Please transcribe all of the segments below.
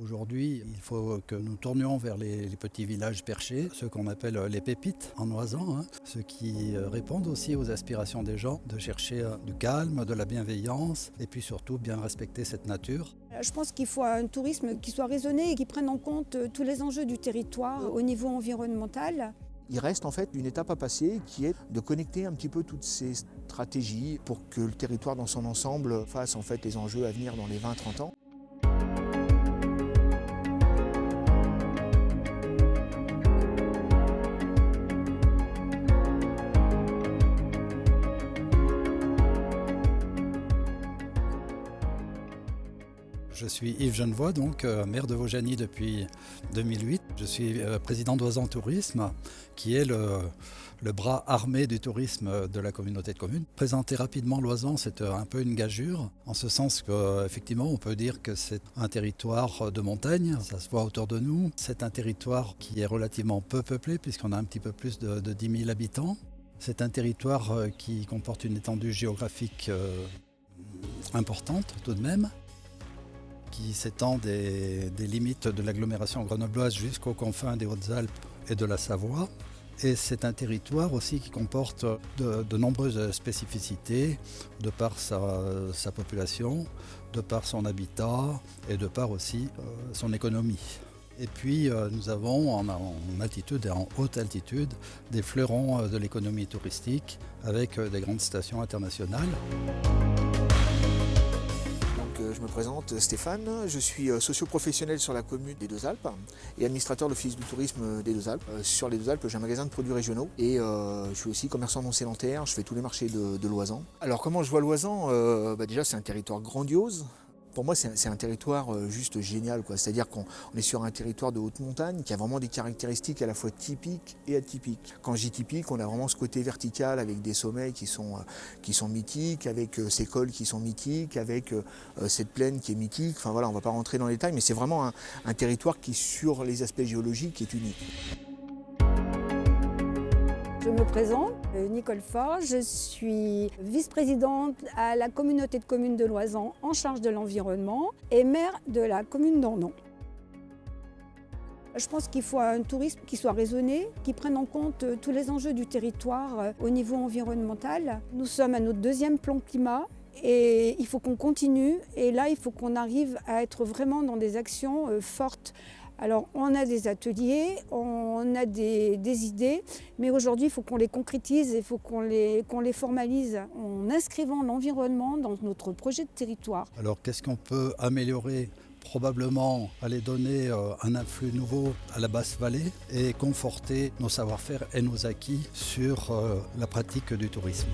Aujourd'hui, il faut que nous tournions vers les petits villages perchés, ceux qu'on appelle les pépites en oisans, ceux qui répondent aussi aux aspirations des gens de chercher du calme, de la bienveillance et puis surtout bien respecter cette nature. Je pense qu'il faut un tourisme qui soit raisonné et qui prenne en compte tous les enjeux du territoire au niveau environnemental. Il reste en fait une étape à passer qui est de connecter un petit peu toutes ces stratégies pour que le territoire dans son ensemble fasse en fait les enjeux à venir dans les 20-30 ans. Je suis Yves Genevoix, donc maire de Vaujany depuis 2008. Je suis président d'Oisans Tourisme, qui est le bras armé du tourisme de la communauté de communes. Présenter rapidement l'Oisan, c'est un peu une gageure, en ce sens qu'effectivement, on peut dire que c'est un territoire de montagne, ça se voit autour de nous. C'est un territoire qui est relativement peu peuplé, puisqu'on a un petit peu plus de 10 000 habitants. C'est un territoire qui comporte une étendue géographique importante tout de même, qui s'étend des limites de l'agglomération grenobloise jusqu'aux confins des Hautes-Alpes et de la Savoie. Et c'est un territoire aussi qui comporte de nombreuses spécificités, de par sa population, de par son habitat et de par aussi son économie. Et puis nous avons en altitude et en haute altitude des fleurons de l'économie touristique avec des grandes stations internationales. Je me présente Stéphane, je suis socio-professionnel sur la commune des Deux-Alpes et administrateur de l'Office du tourisme des Deux-Alpes. Sur les Deux-Alpes, j'ai un magasin de produits régionaux et je suis aussi commerçant non sédentaire, je fais tous les marchés de l'Oisan. Alors comment je vois l'Oisan déjà c'est un territoire grandiose. Pour moi, c'est un territoire juste génial, quoi. C'est-à-dire qu'on est sur un territoire de haute montagne qui a vraiment des caractéristiques à la fois typiques et atypiques. Quand je dis typique, on a vraiment ce côté vertical avec des sommets qui sont mythiques, avec ces cols qui sont mythiques, avec cette plaine qui est mythique. Enfin voilà, on ne va pas rentrer dans les détails, mais c'est vraiment un territoire qui, sur les aspects géologiques, est unique. Je me présente, Nicole Faure, je suis vice-présidente à la communauté de communes de l'Oisan en charge de l'environnement et maire de la commune d'Ornon. Je pense qu'il faut un tourisme qui soit raisonné, qui prenne en compte tous les enjeux du territoire au niveau environnemental. Nous sommes à notre deuxième plan climat et il faut qu'on continue et là il faut qu'on arrive à être vraiment dans des actions fortes. Alors on a des ateliers, on a des idées, mais aujourd'hui il faut qu'on les concrétise, il faut qu'on les formalise en inscrivant l'environnement dans notre projet de territoire. Alors qu'est-ce qu'on peut améliorer ? Probablement aller donner un influx nouveau à la basse vallée et conforter nos savoir-faire et nos acquis sur la pratique du tourisme.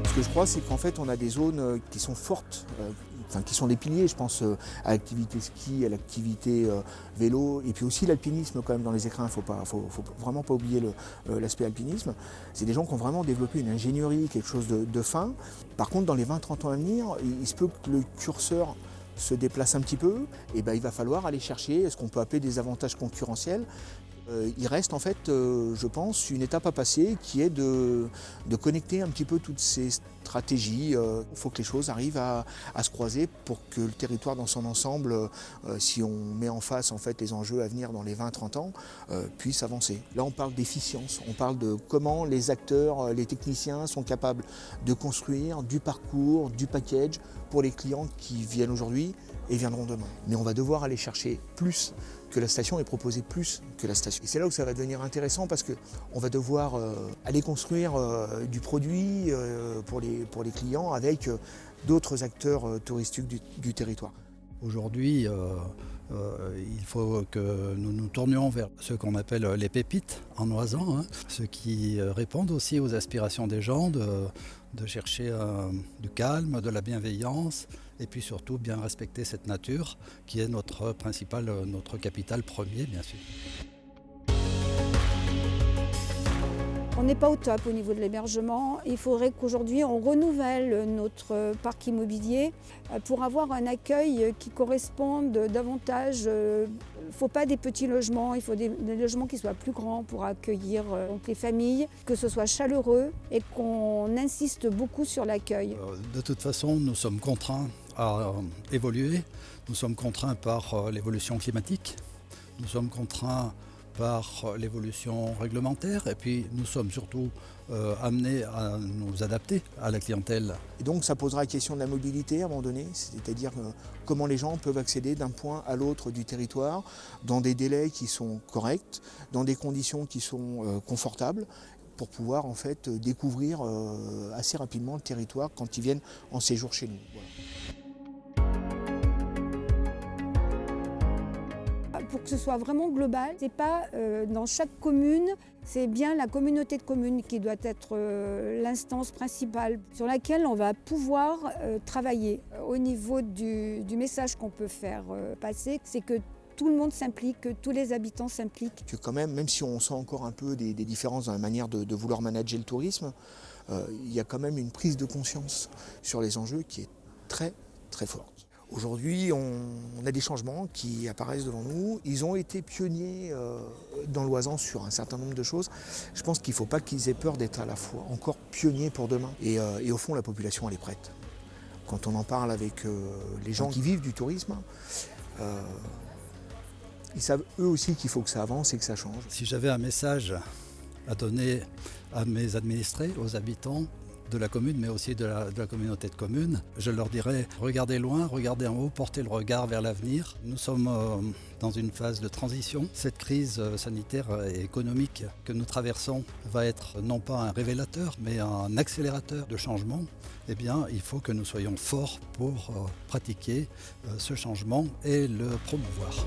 Ce que je crois, c'est qu'en fait, on a des zones qui sont fortes, qui sont des piliers, je pense à l'activité ski, à l'activité vélo, et puis aussi l'alpinisme quand même dans les écrins, faut vraiment pas oublier l'aspect alpinisme. C'est des gens qui ont vraiment développé une ingénierie, quelque chose de fin. Par contre, dans les 20-30 ans à venir, il se peut que le curseur se déplace un petit peu, et il va falloir aller chercher ce qu'on peut appeler des avantages concurrentiels. Il reste en fait, je pense, une étape à passer qui est de connecter un petit peu toutes ces stratégies. Il faut que les choses arrivent à se croiser pour que le territoire dans son ensemble, si on met en face en fait les enjeux à venir dans les 20-30 ans, puisse avancer. Là on parle d'efficience, on parle de comment les acteurs, les techniciens sont capables de construire du parcours, du package pour les clients qui viennent aujourd'hui et viendront demain. Mais on va devoir aller chercher plus que la station et proposer plus que la station. Et c'est là où ça va devenir intéressant parce qu'on va devoir aller construire du produit pour les clients avec d'autres acteurs touristiques du territoire. Aujourd'hui, il faut que nous nous tournions vers ce qu'on appelle les pépites en oisan, ceux qui répondent aussi aux aspirations des gens de chercher du calme, de la bienveillance et puis surtout bien respecter cette nature qui est notre capital premier bien sûr. On n'est pas au top au niveau de l'hébergement. Il faudrait qu'aujourd'hui on renouvelle notre parc immobilier pour avoir un accueil qui corresponde davantage. Il ne faut pas des petits logements, il faut des logements qui soient plus grands pour accueillir donc les familles, que ce soit chaleureux et qu'on insiste beaucoup sur l'accueil. De toute façon, nous sommes contraints à évoluer. Nous sommes contraints par l'évolution climatique. Nous sommes contraints par l'évolution réglementaire et puis nous sommes surtout amenés à nous adapter à la clientèle. Et donc ça posera la question de la mobilité à un moment donné, c'est-à-dire comment les gens peuvent accéder d'un point à l'autre du territoire dans des délais qui sont corrects, dans des conditions qui sont confortables, pour pouvoir en fait découvrir assez rapidement le territoire quand ils viennent en séjour chez nous. Voilà. Pour que ce soit vraiment global, c'est pas dans chaque commune, c'est bien la communauté de communes qui doit être l'instance principale sur laquelle on va pouvoir travailler. Au niveau du message qu'on peut faire passer, c'est que tout le monde s'implique, que tous les habitants s'impliquent. Que quand même si on sent encore un peu des différences dans la manière de vouloir manager le tourisme, il y a quand même une prise de conscience sur les enjeux qui est très très forte. Aujourd'hui, on a des changements qui apparaissent devant nous. Ils ont été pionniers dans l'Oisans sur un certain nombre de choses. Je pense qu'il ne faut pas qu'ils aient peur d'être à la fois encore pionniers pour demain. Et au fond, la population, elle est prête. Quand on en parle avec les gens qui vivent du tourisme, ils savent eux aussi qu'il faut que ça avance et que ça change. Si j'avais un message à donner à mes administrés, aux habitants de la commune, mais aussi de la communauté de communes, je leur dirais regardez loin, regardez en haut, portez le regard vers l'avenir. Nous sommes dans une phase de transition. Cette crise sanitaire et économique que nous traversons va être non pas un révélateur, mais un accélérateur de changement. Eh bien, il faut que nous soyons forts pour pratiquer ce changement et le promouvoir.